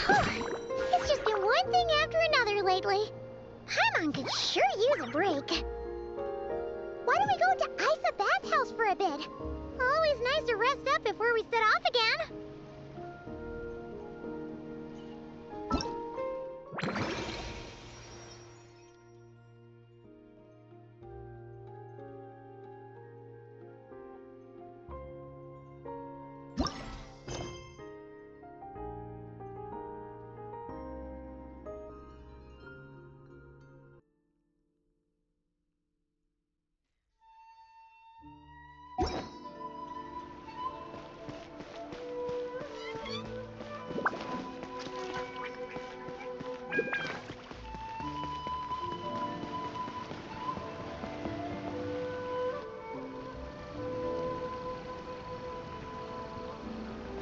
It's just been one thing after another lately. Paimon could sure use a break. Why don't we go to Isa Bathhouse for a bit? Always nice to rest up before we set off again.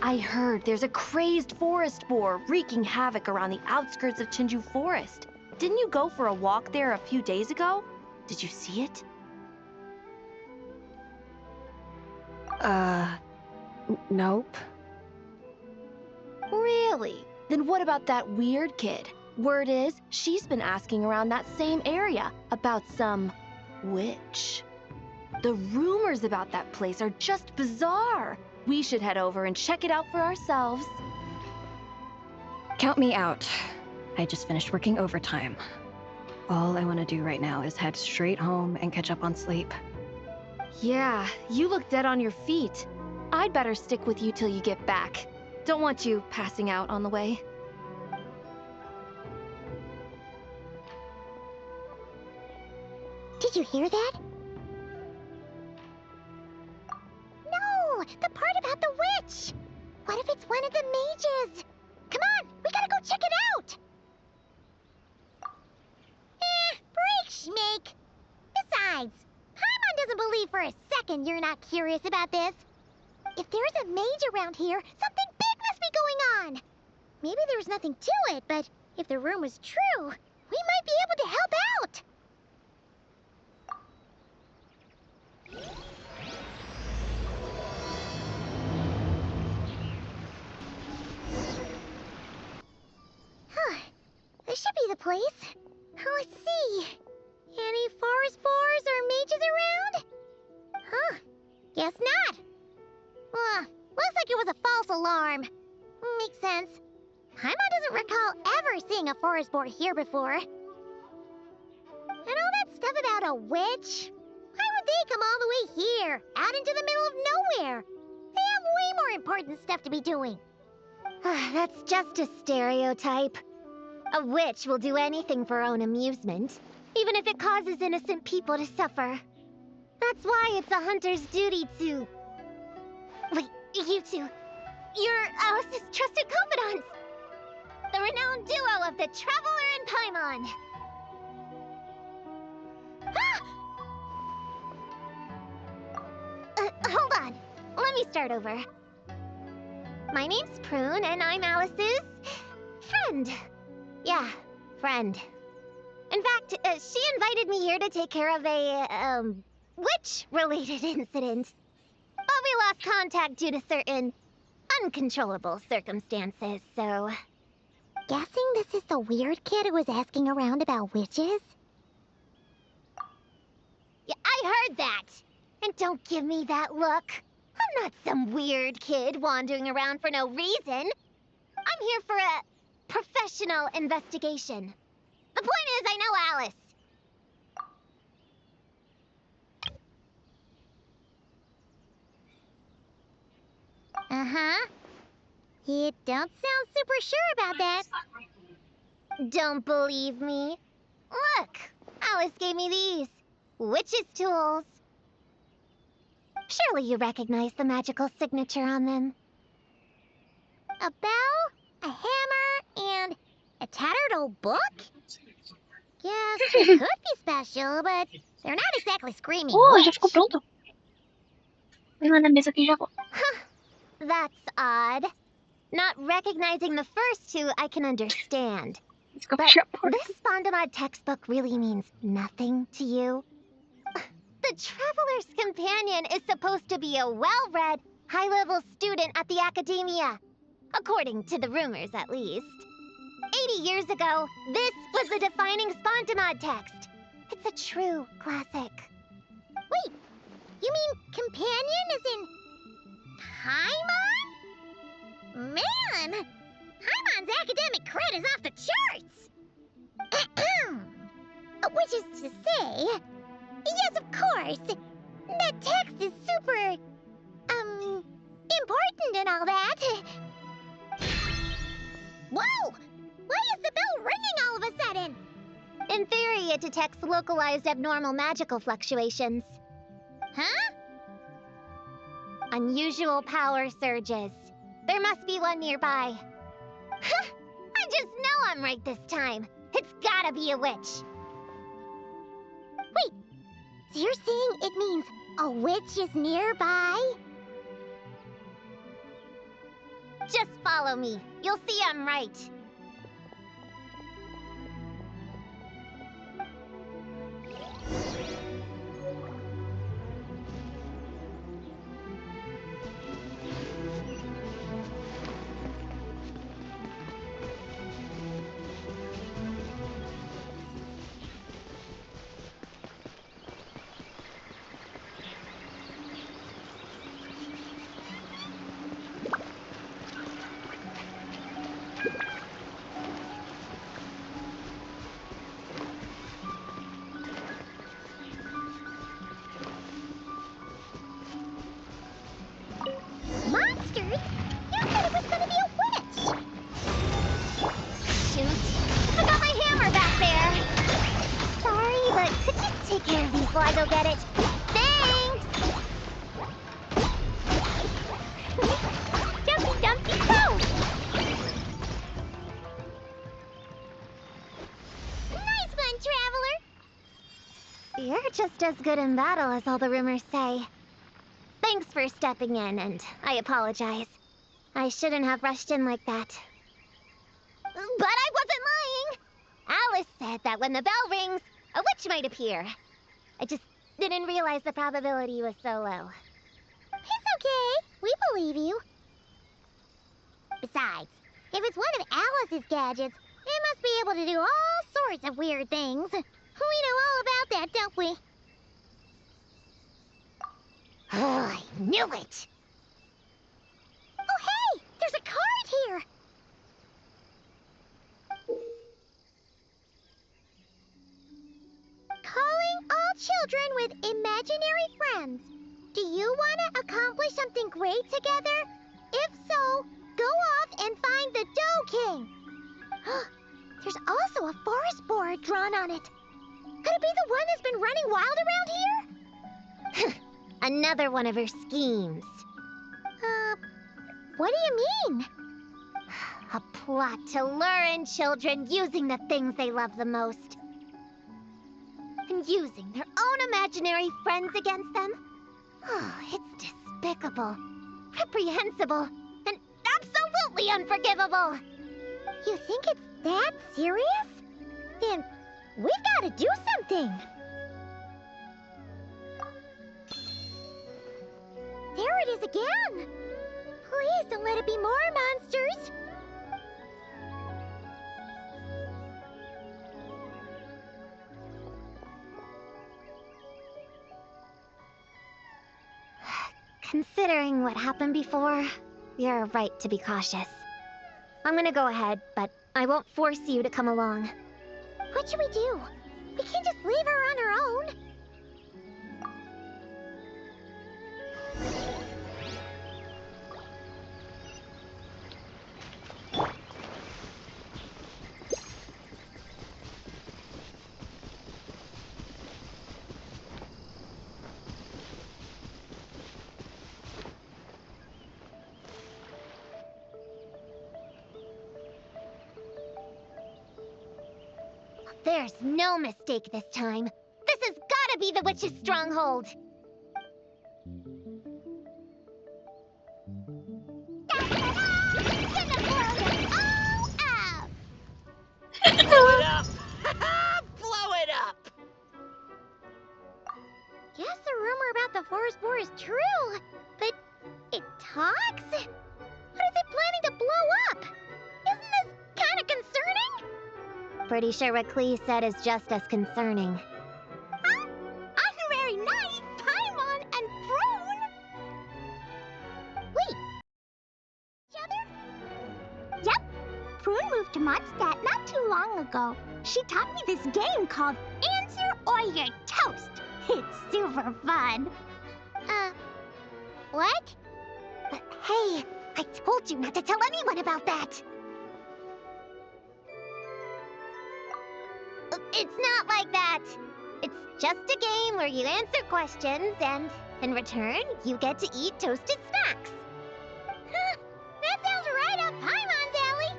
I heard there's a crazed forest boar wreaking havoc around the outskirts of Chinju Forest. Didn't you go for a walk there a few days ago? Did you see it? Nope. Really? Then what about that weird kid? Word is, she's been asking around that same area about some witch. The rumors about that place are just bizarre. We should head over and check it out for ourselves. Count me out. I just finished working overtime. All I want to do right now is head straight home and catch up on sleep. Yeah, you look dead on your feet. I'd better stick with you till you get back. Don't want you passing out on the way. Did you hear that? No! The part about the witch! What if it's one of the mages? Come on! We gotta go check it out! Break, Schmake! Besides, Paimon doesn't believe for a second you're not curious about this. If there's a mage around here, something big must be going on! Maybe there's nothing to it, but if the rumor's true, we might be able to help out! This should be the place. Let's see. Any forest boars or mages around? Huh. Guess not. Looks like it was a false alarm. Makes sense. Paimon doesn't recall ever seeing a forest boar here before. And all that stuff about a witch? Why would they come all the way here, out into the middle of nowhere? They have way more important stuff to be doing. That's just a stereotype. A witch will do anything for her own amusement, even if it causes innocent people to suffer. That's why it's a hunter's duty to... Wait, you two. You're Alice's trusted confidants. The renowned duo of the Traveler and Paimon. Hold on. Let me start over. My name's Prune, and I'm Alice's... friend. Yeah, friend. In fact, she invited me here to take care of a, witch-related incident. But we lost contact due to certain uncontrollable circumstances, so... Guessing this is the weird kid who was asking around about witches? Yeah, I heard that! And don't give me that look. I'm not some weird kid wandering around for no reason. I'm here for a professional investigation. The point is, I know Alice. Uh-huh. You don't sound super sure about that. Don't believe me? Look, Alice gave me these. Witch's tools. Surely you recognize the magical signature on them. A bell, a hammer, and a tattered old book? Guess they could be special, but they're not exactly screaming Já witch. ficou pronto. Não é na mesa que já vou. That's odd. Not recognizing the first two, I can understand. But this Spondamod textbook really means nothing to you? The Traveler's Companion is supposed to be a well-read, high-level student at the academia. According to the rumors, at least. 80 years ago, this was the defining Spontamod text. It's a true classic. Wait, you mean companion as in Paimon? Man, Paimon's academic cred is off the charts! Which is to say, yes, of course, that text is super, important and all that. Whoa! Why is the bell ringing all of a sudden? In theory, it detects localized abnormal magical fluctuations. Huh? Unusual power surges. There must be one nearby. I just know I'm right this time. It's gotta be a witch. Wait, so you're saying it means a witch is nearby? Just follow me. You'll see I'm right. Monsters? You said it was gonna be a witch! Shoot. I got my hammer back there! Sorry, but could you take care of these while I go get it? Thanks! Jumpy, jumpy, go! Nice one, Traveler! You're just as good in battle as all the rumors say. Thanks for stepping in, and I apologize. I shouldn't have rushed in like that. But I wasn't lying! Alice said that when the bell rings, a witch might appear. I just didn't realize the probability was so low. It's okay. We believe you. Besides, if it's one of Alice's gadgets, it must be able to do all sorts of weird things. We know all about that, don't we? Oh, I knew it! Oh, hey! There's a card here! Calling all children with imaginary friends. Do you want to accomplish something great together? If so, go off and find the Dough King. There's also a forest board drawn on it. Could it be the one that's been running wild around here? Another one of her schemes. What do you mean? A plot to lure in children using the things they love the most. And using their own imaginary friends against them? Oh, it's despicable, reprehensible, and absolutely unforgivable. You think it's that serious? Then we've got to do something. There it is again! Please don't let it be more monsters! Considering what happened before, you're right to be cautious. I'm gonna go ahead, but I won't force you to come along. What should we do? We can't just leave her on her own. There's no mistake this time. This has gotta be the witch's stronghold. Blow it up! Blow it up! Guess the rumor about the forest boar is true, but it talks? What is it planning to blow up? Isn't this kind of concerning? pretty sure what Klee said is just as concerning. Huh? Honorary Knight, Paimon, and Prune? Wait. Each other? Yep. Prune moved to Mondstadt not too long ago. She taught me this game called Answer or You're Toast. It's super fun. What? Hey, I told you not to tell anyone about that. It's not like that. It's just a game where you answer questions and, in return, you get to eat toasted snacks. That sounds right up Paimon's alley.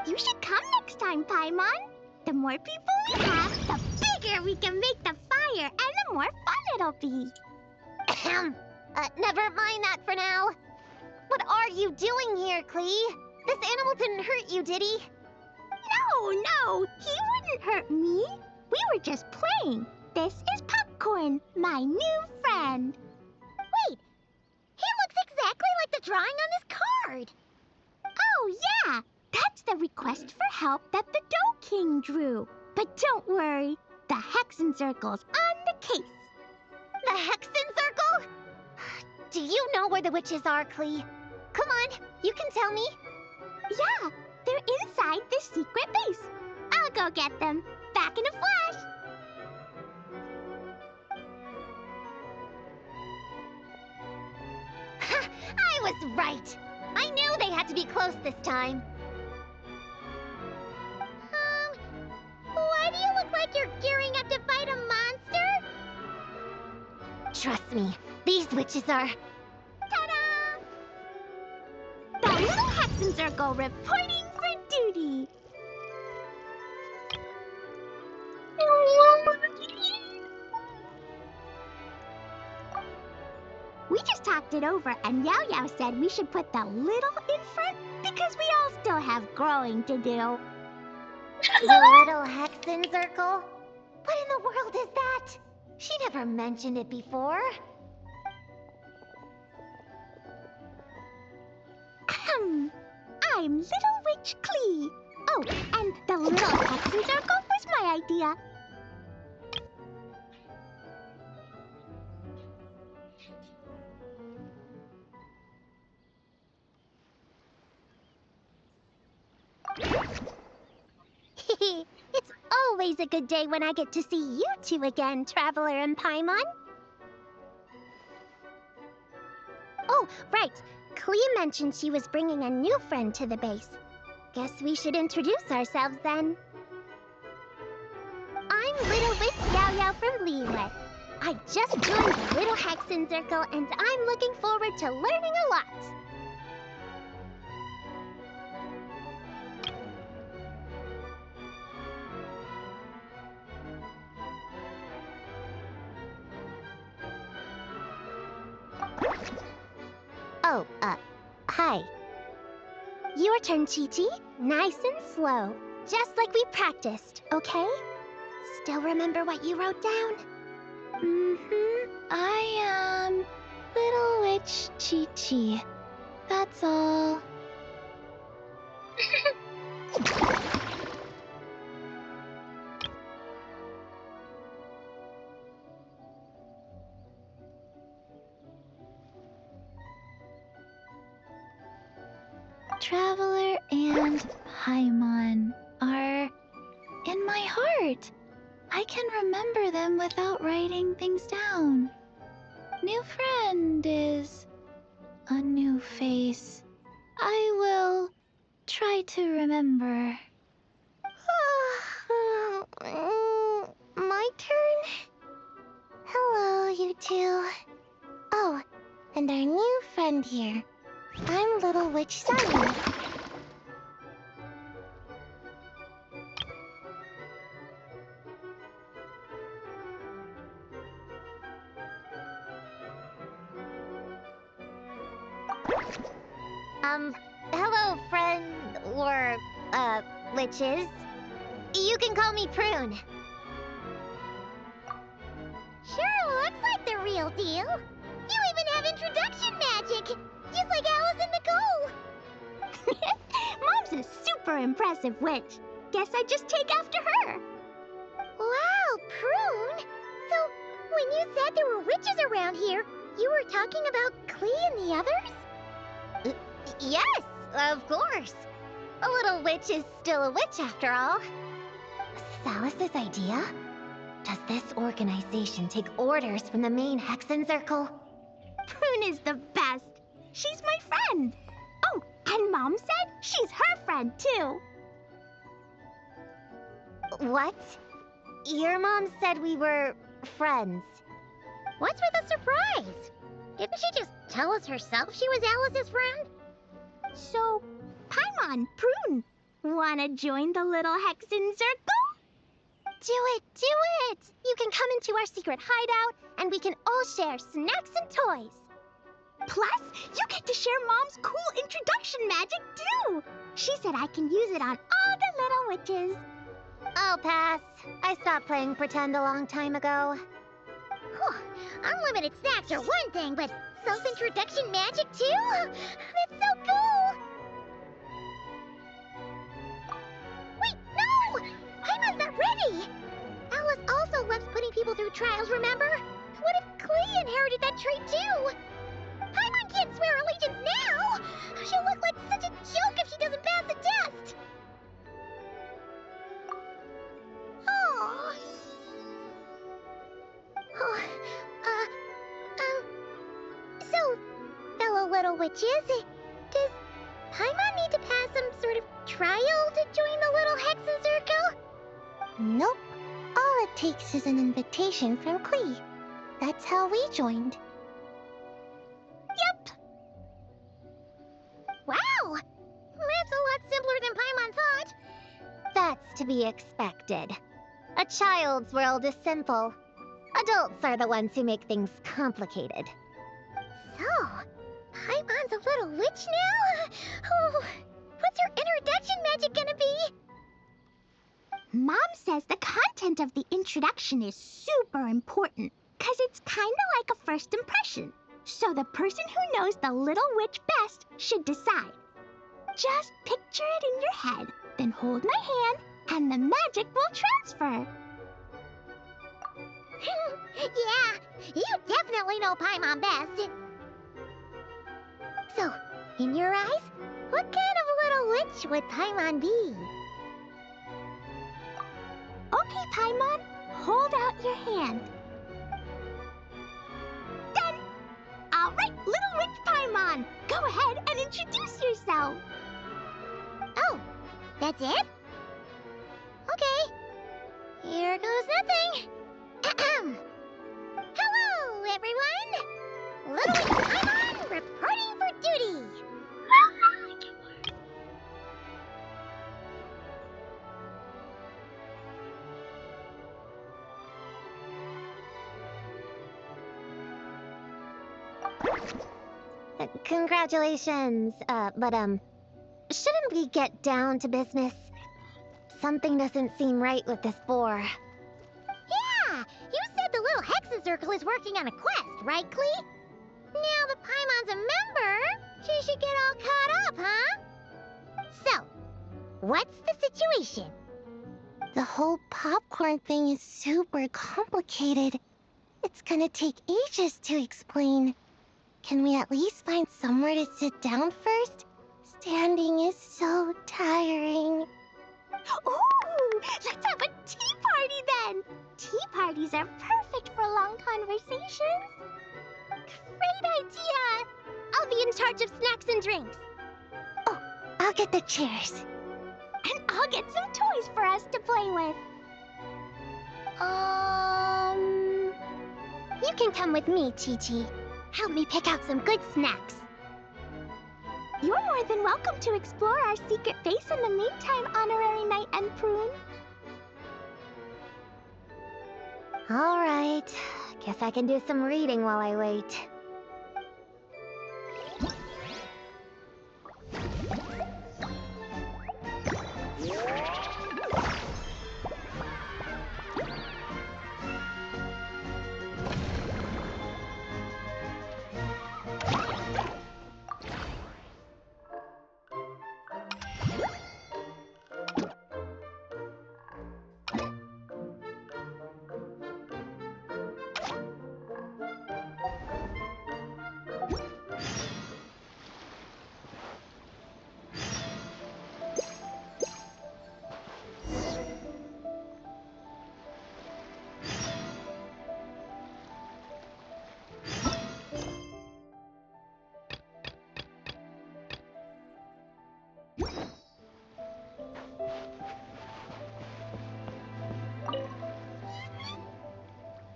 You should come next time, Paimon. The more people we have, the bigger we can make the fire, and the more fun it'll be. Never mind that for now. What are you doing here, Klee? This animal didn't hurt you, did he? No, he wouldn't hurt me. We were just playing. This is Popcorn, my new friend. Wait, he looks exactly like the drawing on this card. Oh, yeah, that's the request for help that the Dough King drew. But don't worry, the Hexen Circle's on the case. The Hexen Circle? Do you know where the witches are, Klee? Come on, you can tell me. Yeah, they're inside the secret base. I'll go get them. Back in a flash. I was right. I knew they had to be close this time. Why do you look like you're gearing up to fight a monster? Trust me, these witches are... Ta-da! The little Hexen Circle reporting for duty. We just talked it over, and Yao Yao said we should put the little in front because we all still have growing to do. The little Hexen Circle? What in the world is that? She never mentioned it before. I'm Little Witch Klee. Oh, and the little Hexen Circle was my idea. It's always a good day when I get to see you two again, Traveler and Paimon. Oh, right. Klee mentioned she was bringing a new friend to the base. Guess we should introduce ourselves then. I'm Little Witch Yao Yao from Liyue. I just joined the Little Hexen Circle, and I'm looking forward to learning a lot. Oh, hi. Your turn, Chi-Chi. Nice and slow. Just like we practiced, okay? Still remember what you wrote down? I am Little Witch Chi-Chi. That's all. Traveler and Paimon are in my heart. I can remember them without writing things down. New friend is a new face. I will try to remember. My turn? Hello, you two. Oh, and our new friend here. I'm Little Witch Sunny. Hello, friend, or, witches. You can call me Prune. Sure looks like the real deal. You even have introduction magic, just like Alice in the Mom a super impressive witch. Guess I just take after her. Wow, Prune! So, when you said there were witches around here, you were talking about Klee and the others? Yes, of course. A little witch is still a witch after all. Salus's idea? Does this organization take orders from the main Hexen Circle? Prune is the best. She's my friend. Oh, and Mom said she's her friend too. What? Your mom said we were friends. What's with the surprise? Didn't she just tell us herself she was Alice's friend? So, Paimon, Prune, wanna join the little Hexen Circle? Do it, do it! You can come into our secret hideout, and we can all share snacks and toys. Plus, you get to share Mom's cool introduction magic, too! She said I can use it on all the little witches. I'll pass. I stopped playing pretend a long time ago. Whew. Unlimited snacks are one thing, but self-introduction magic, too? That's so cool! Wait, no! Paimon's not ready! Alice also loves putting people through trials, remember? What if Klee inherited that trait, too? Paimon can't swear allegiance now! She'll look like such a joke if she doesn't pass the test! Oh. So, fellow little witches, does Paimon need to pass some sort of trial to join the little Hexen Circle? Nope. All it takes is an invitation from Klee. That's how we joined. Yep. Wow! That's a lot simpler than Paimon thought. That's to be expected. A child's world is simple. Adults are the ones who make things complicated. So, Paimon's a little witch now? Oh, what's her introduction magic gonna be? Mom says the content of the introduction is super important, because it's kind of like a first impression. So the person who knows the little witch best should decide. Just picture it in your head, then hold my hand, and the magic will transfer. Yeah, you definitely know Paimon best. So, in your eyes, what kind of little witch would Paimon be? Okay, Paimon, hold out your hand. Done! All right, little witch Paimon, go ahead and introduce yourself. Oh, that's it? Okay, here goes nothing. Ahem. Hello, everyone! Little witch Paimon reporting for duty. Congratulations, but shouldn't we get down to business? Something doesn't seem right with this boar. Yeah, you said the little Hexen Circle is working on a quest, right, Klee? Now that Paimon's a member, she should get all caught up, huh? So, what's the situation? The whole popcorn thing is super complicated. It's gonna take ages to explain. Can we at least find somewhere to sit down first? Standing is so tiring. Ooh, let's have a tea party then! Tea parties are perfect for long conversations. Great idea! I'll be in charge of snacks and drinks. Oh, I'll get the chairs. And I'll get some toys for us to play with. You can come with me, Chi-Chi. Help me pick out some good snacks. You're more than welcome to explore our secret base in the meantime, Honorary Knight and Prune. All right. Guess I can do some reading while I wait.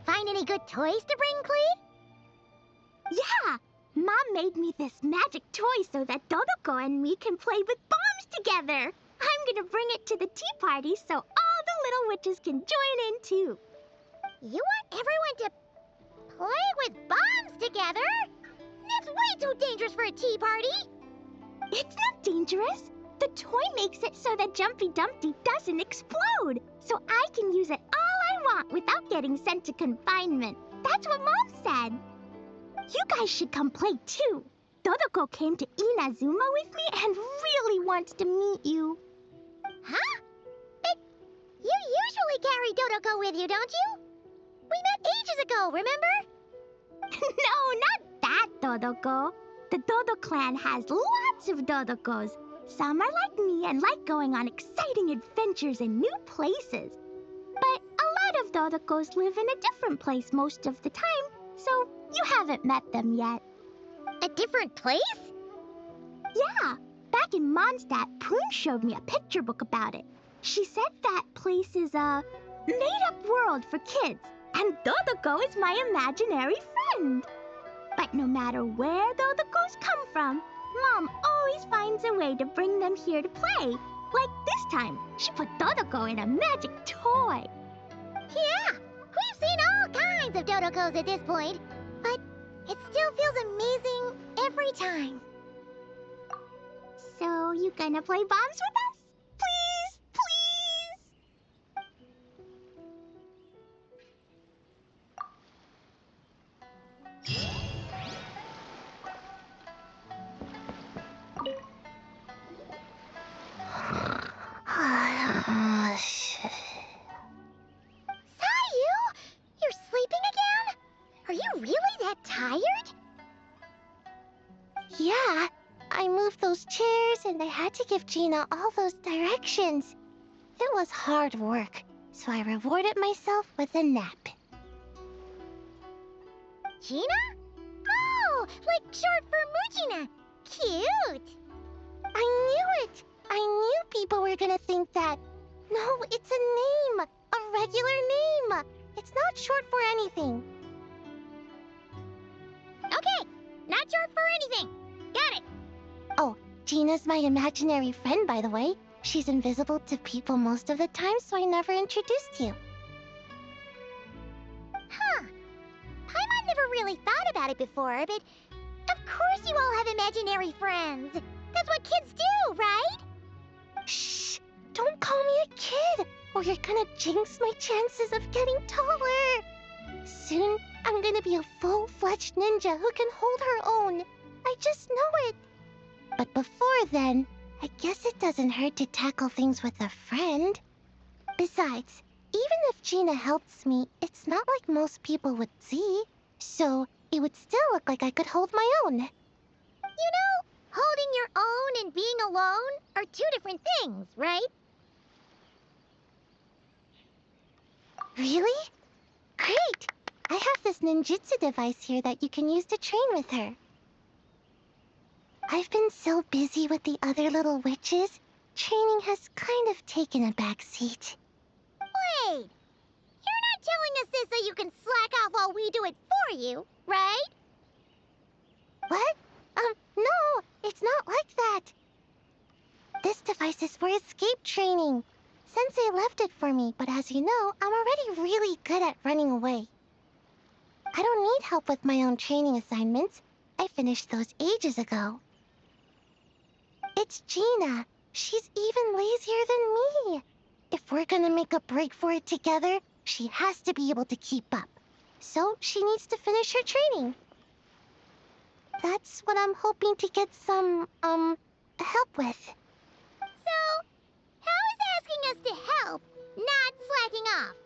Find any good toys to bring, Clee? Yeah! Mom made me this magic toy so that Dodoko and me can play with bombs together. I'm gonna bring it to the tea party so all the little witches can join in too. You want everyone to play with bombs together? That's way too dangerous for a tea party. It's not dangerous. The toy makes it so that Jumpy Dumpty doesn't explode, so I can use it all I want without getting sent to confinement. That's what Mom said. You guys should come play too. Dodoko came to Inazuma with me and really wants to meet you. Huh? But you usually carry Dodoko with you, don't you? We met ages ago, remember? No, not that Dodoko. The Dodo clan has lots of Dodokos. Some are like me and like going on exciting adventures in new places. But a lot of Dodokos live in a different place most of the time, so you haven't met them yet. A different place? Yeah, back in Mondstadt, Prune showed me a picture book about it. She said that place is a made-up world for kids, and Dodoko is my imaginary friend. But no matter where Dodokos come from, Mom always finds a way to bring them here to play. Like this time, she put Dodoko in a magic toy. Yeah, we've seen all kinds of Dodokos at this point, but it still feels amazing every time. So you gonna play bombs with us? Please, Sayu, you're sleeping again? Are you really that tired? Yeah, I moved those chairs and I had to give Gina all those directions. It was hard work, so I rewarded myself with a nap. Gina? Oh, like short for Mujina. Cute. I knew it! I knew people were gonna think that. No, it's a name! A regular name! It's not short for anything. Okay, not short for anything. Got it. Oh, Gina's my imaginary friend, by the way. She's invisible to people most of the time, so I never introduced you. Huh. Paimon never really thought about it before, but of course you all have imaginary friends. That's what kids do, right? Shh! Don't call me a kid, or you're gonna jinx my chances of getting taller. Soon, I'm gonna be a full-fledged ninja who can hold her own. I just know it. But before then, I guess it doesn't hurt to tackle things with a friend. Besides, even if Gina helps me, it's not like most people would see. So, it would still look like I could hold my own. You know, holding your own and being alone are two different things, right? Really? Great! I have this ninjutsu device here that you can use to train with her. I've been so busy with the other little witches, training has kind of taken a back seat. Wait! You're not telling us this so you can slack off while we do it for you, right? What? No, it's not like that. This device is for escape training. Sensei left it for me, but as you know, I'm already really good at running away. I don't need help with my own training assignments. I finished those ages ago. It's Gina. She's even lazier than me. If we're gonna make a break for it together, she has to be able to keep up. So she needs to finish her training. That's what I'm hoping to get some, help with. So, how is asking us to help not slacking off?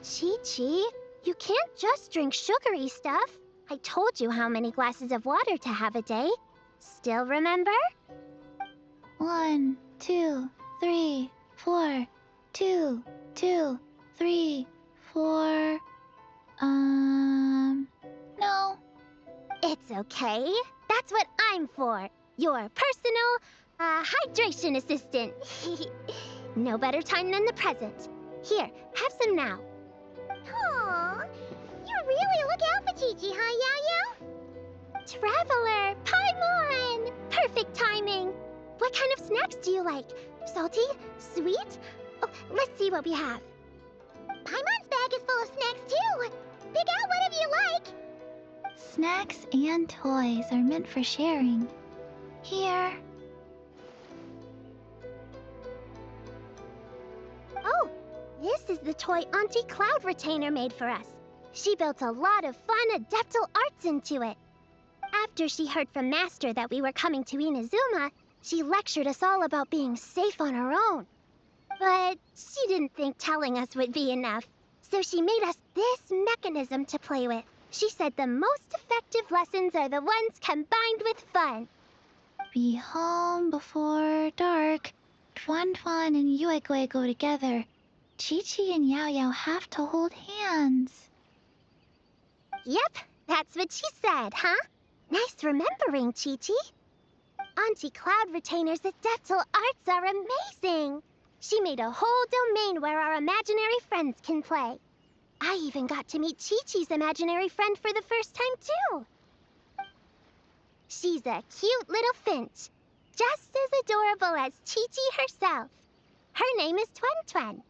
Chi-Chi, you can't just drink sugary stuff. I told you how many glasses of water to have a day. Still remember? 1, 2, 3, 4, 2, 3, 4. No. It's okay. That's what I'm for. Your personal, hydration assistant. No better time than the present. Here, have some now. Aw, you really look out for Chi-Chi, huh, Yao Yao? Traveler, Paimon! Perfect timing. What kind of snacks do you like? Salty? Sweet? Oh, let's see what we have. Paimon's bag is full of snacks, too. Pick out whatever you like. Snacks and toys are meant for sharing. Here. Oh, this is the toy Auntie Cloud Retainer made for us. She built a lot of fun adeptal arts into it. After she heard from Master that we were coming to Inazuma, she lectured us all about being safe on her own. But she didn't think telling us would be enough, so she made us this mechanism to play with. She said the most effective lessons are the ones combined with fun. Be home before dark. Tuan Tuan and Yuegui go together. Chi-Chi and Yao Yao have to hold hands. Yep, that's what she said, huh? Nice remembering, Chi-Chi. Auntie Cloud Retainer's adeptal arts are amazing. She made a whole domain where our imaginary friends can play. I even got to meet Chi-Chi's imaginary friend for the first time, too. She's a cute little finch, just as adorable as Chi-Chi herself. Her name is Twen Twen.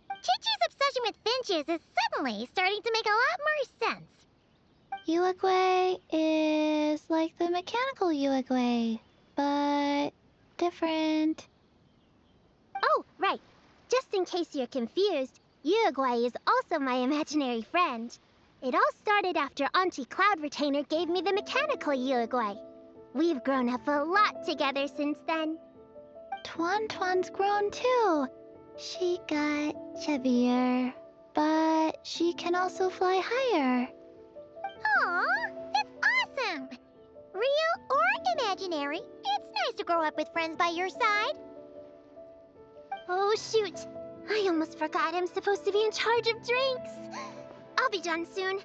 Chi-Chi's obsession with finches is suddenly starting to make a lot more sense. Yuegui is like the mechanical Yuegui, but different. Oh, right. Just in case you're confused, Uruguay is also my imaginary friend. It all started after Auntie Cloud Retainer gave me the mechanical Uruguay. We've grown up a lot together since then. Tuan Tuan's grown too. She got chubbier, but she can also fly higher. Aw, that's awesome! Real or imaginary, it's nice to grow up with friends by your side. Oh, shoot. I almost forgot I'm supposed to be in charge of drinks. I'll be done soon.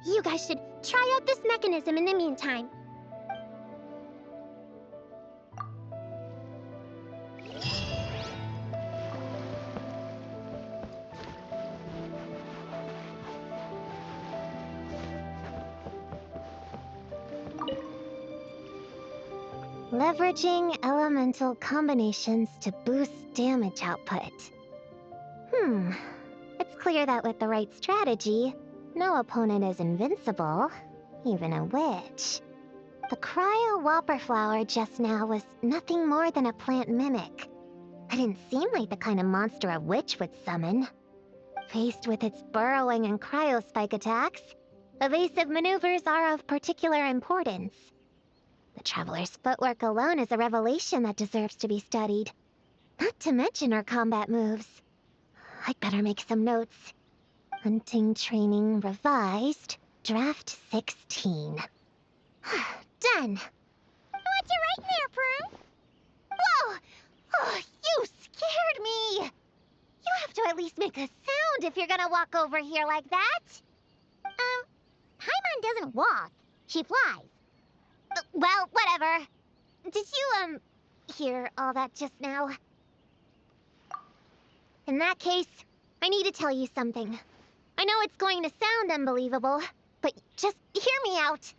You guys should try out this mechanism in the meantime. Leveraging elemental combinations to boost damage output. It's clear that with the right strategy, no opponent is invincible, even a witch. The cryo whopper flower just now was nothing more than a plant mimic. It didn't seem like the kind of monster a witch would summon. Faced with its burrowing and cryospike attacks, evasive maneuvers are of particular importance. The Traveler's footwork alone is a revelation that deserves to be studied. Not to mention her combat moves. I'd better make some notes. Hunting Training Revised, Draft 16. Done. What's you writing there, Prue? Whoa! Oh, you scared me! You have to at least make a sound if you're gonna walk over here like that. Paimon doesn't walk. She flies. Well, whatever. Did you, hear all that just now? In that case, I need to tell you something. I know it's going to sound unbelievable, but just hear me out.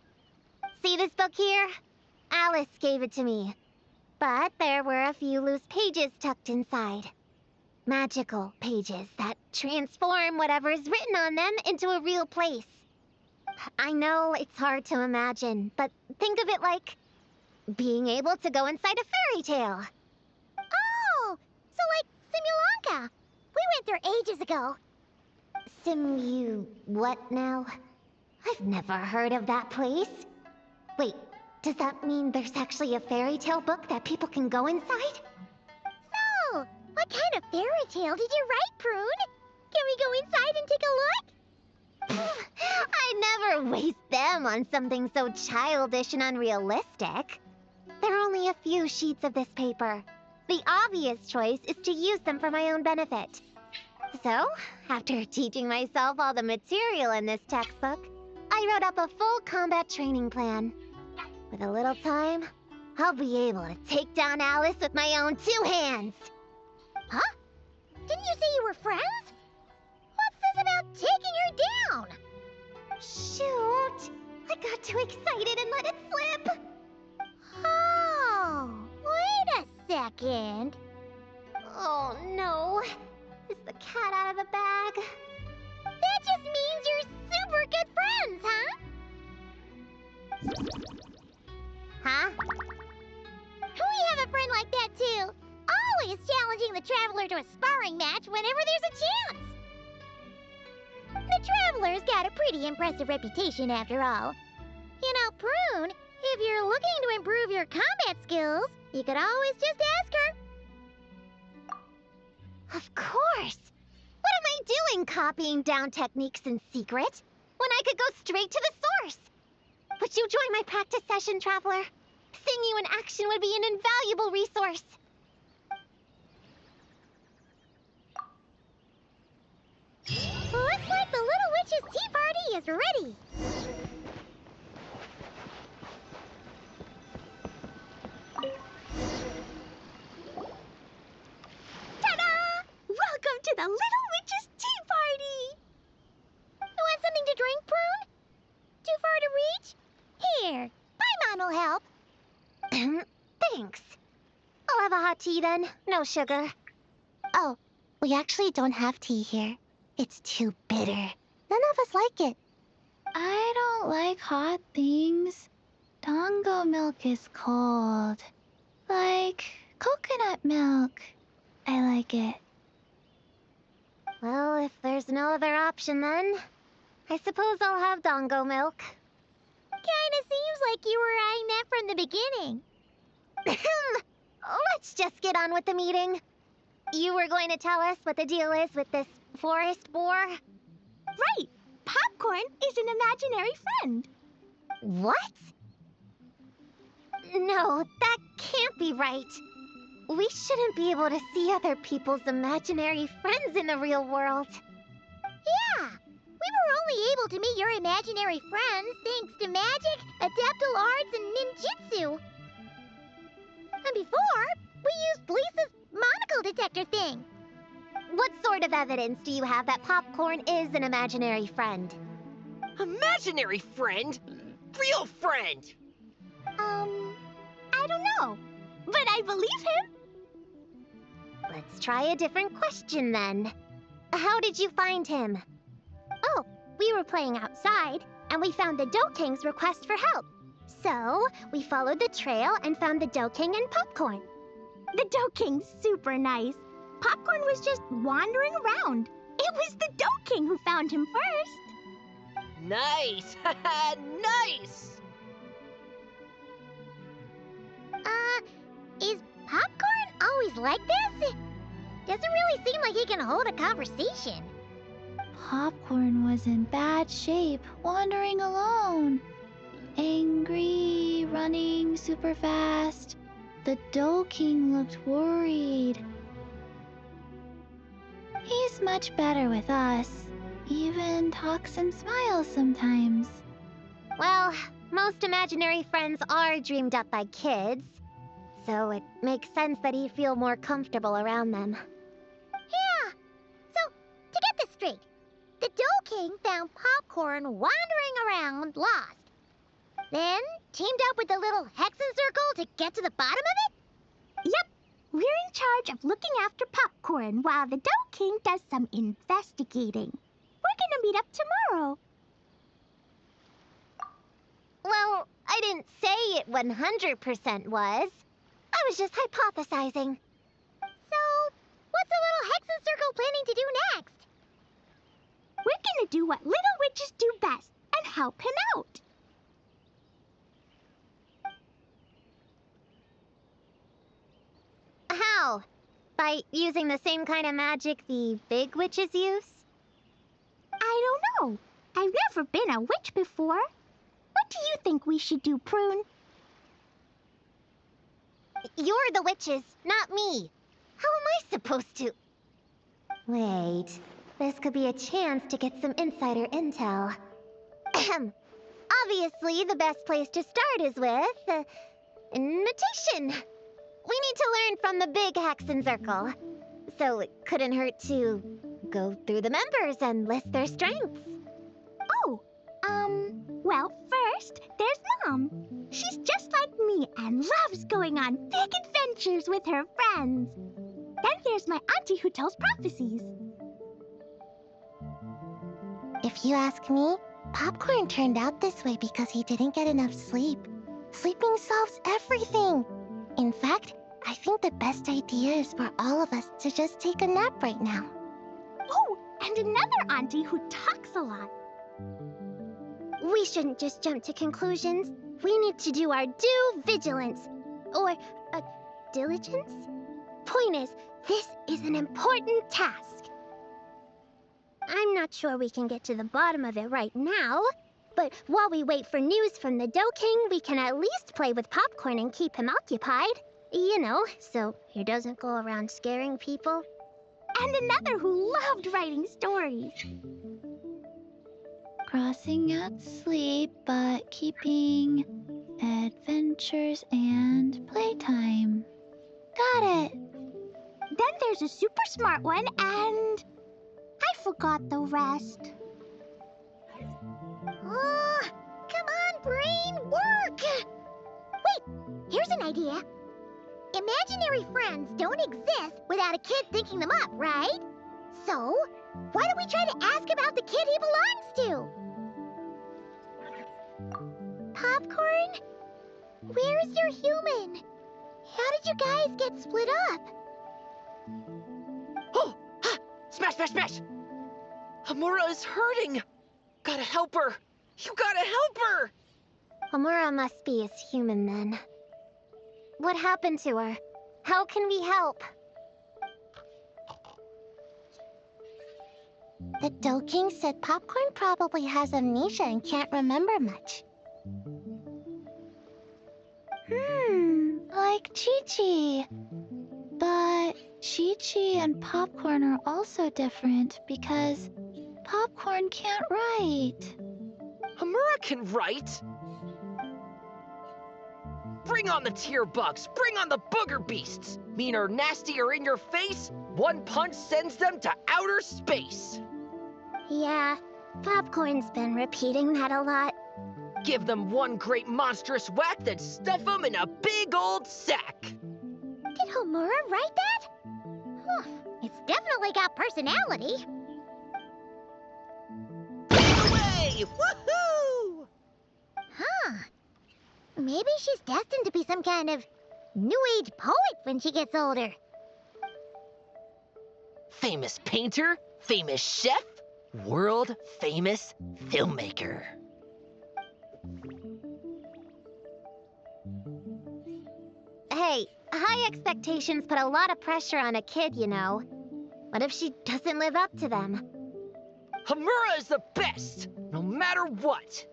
See this book here? Alice gave it to me. But there were a few loose pages tucked inside. Magical pages that transform whatever is written on them into a real place. I know it's hard to imagine, but think of it like being able to go inside a fairy tale. Oh, so like Simulanka. We went there ages ago. What now? I've never heard of that place. Wait, does that mean there's actually a fairy tale book that people can go inside? So, what kind of fairy tale did you write, Prune? Can we go inside and take a look? I never waste them on something so childish and unrealistic. There are only a few sheets of this paper. The obvious choice is to use them for my own benefit. So, after teaching myself all the material in this textbook, I wrote up a full combat training plan. With a little time, I'll be able to take down Alice with my own 2 hands. Huh? Didn't you say you were friends? What's this about taking her down? Shoot! I got too excited and let it slip. Oh, wait a second. Oh no. Is the cat out of the bag? That just means you're super good friends, huh? Huh? We have a friend like that too. Always challenging the Traveler to a sparring match whenever there's a chance. The Traveler's got a pretty impressive reputation after all. You know, Prune, if you're looking to improve your combat skills, you could always just ask her. Of course. What am I doing copying down techniques in secret when I could go straight to the source? Would you join my practice session, Traveler? Seeing you in action would be an invaluable resource. Looks like the Little Witch's tea party is ready. Ta-da! Welcome to the Little Witch's tea party! You want something to drink, Prune? Too far to reach? Here, Paimon will help. Thanks. I'll have a hot tea then. No sugar. Oh, we actually don't have tea here. It's too bitter. None of us like it. I don't like hot things. Dango milk is cold. Like coconut milk. I like it. Well, if there's no other option then, I suppose I'll have Dango milk. Kinda seems like you were eyeing that from the beginning. Let's just get on with the meeting. You were going to tell us what the deal is with this forest boar? Right! Popcorn is an imaginary friend. What? No, that can't be right. We shouldn't be able to see other people's imaginary friends in the real world. Yeah! We were only able to meet your imaginary friends thanks to magic, adeptal arts, and ninjutsu. And before, we used Lisa's monocle detector thing. What sort of evidence do you have that Popcorn is an imaginary friend? Imaginary friend? Real friend! I don't know, but I believe him. Let's try a different question then. How did you find him? Oh, we were playing outside, and we found the Dough King's request for help. So, we followed the trail and found the Dough King and Popcorn. The Dough King's super nice. Popcorn was just wandering around. It was the Dough King who found him first. Nice! Nice! Is Popcorn always like this? Doesn't really seem like he can hold a conversation. Popcorn was in bad shape, wandering alone. Angry, running super fast. The Dough King looked worried. He's much better with us. Even talks and smiles sometimes. Well, most imaginary friends are dreamed up by kids, so it makes sense that he'd feel more comfortable around them. Yeah. So, to get this straight, the Dough King found Popcorn wandering around, lost. Then teamed up with the little Hexen Circle to get to the bottom of it? Yep. We're in charge of looking after Popcorn while the Dough King does some investigating. We're gonna meet up tomorrow. Well, I didn't say it 100% was. I was just hypothesizing. So, what's the little Hexen Circle planning to do next? We're gonna do what little witches do best and help him out. How? By using the same kind of magic the big witches use? I don't know. I've never been a witch before. What do you think we should do, Prune? You're the witches, not me. How am I supposed to? Wait, this could be a chance to get some insider intel. Obviously, the best place to start is with notation. We need to learn from the big Hexen Circle. So it couldn't hurt to go through the members and list their strengths. Oh, well, first, there's Mom. She's just like me and loves going on big adventures with her friends. Then there's my auntie who tells prophecies. If you ask me, Popcorn turned out this way because he didn't get enough sleep. Sleeping solves everything. In fact, I think the best idea is for all of us to just take a nap right now. Oh, and another auntie who talks a lot. We shouldn't just jump to conclusions. We need to do our due vigilance. Or, diligence? Point is, this is an important task. I'm not sure we can get to the bottom of it right now, but while we wait for news from the Dough King, we can at least play with Popcorn and keep him occupied. You know, so he doesn't go around scaring people. And another who loved writing stories. Crossing out sleep, but keeping adventures and playtime. Got it. Then there's a super smart one, and I forgot the rest. Oh, come on, brain, work! Wait, here's an idea. Imaginary friends don't exist without a kid thinking them up, right? So, why don't we try to ask about the kid he belongs to? Popcorn? Where is your human? How did you guys get split up? Oh! Ha! Smash, smash, smash! Hamura is hurting! Gotta help her! You gotta help her! Homura must be his human then. What happened to her? How can we help? The Dough King said Popcorn probably has amnesia and can't remember much. Like Chi-Chi. But Chi-Chi and Popcorn are also different because Popcorn can't write. Hamura can write! Bring on the tear bugs! Bring on the booger beasts! Mean or nasty or in your face, one punch sends them to outer space! Yeah, Popcorn's been repeating that a lot. Give them one great monstrous whack, then stuff them in a big old sack! Did Homura write that? Huh, it's definitely got personality. Away! Woohoo! Huh. Maybe she's destined to be some kind of new age poet when she gets older. Famous painter, famous chef, world famous filmmaker. Hey, high expectations put a lot of pressure on a kid, you know. What if she doesn't live up to them? Hamura is the best, no matter what.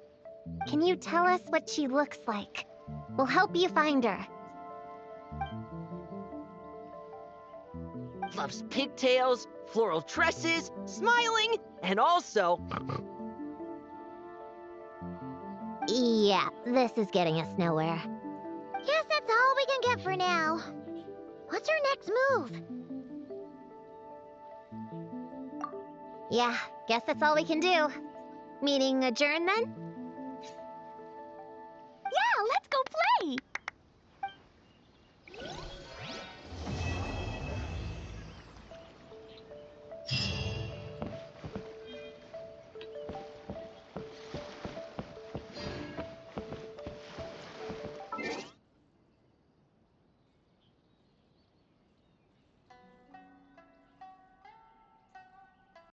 Can you tell us what she looks like? We'll help you find her. Loves pigtails, floral tresses, smiling, and also... Yeah, this is getting us nowhere. Guess that's all we can get for now. What's her next move? Yeah, guess that's all we can do. Meaning adjourn then?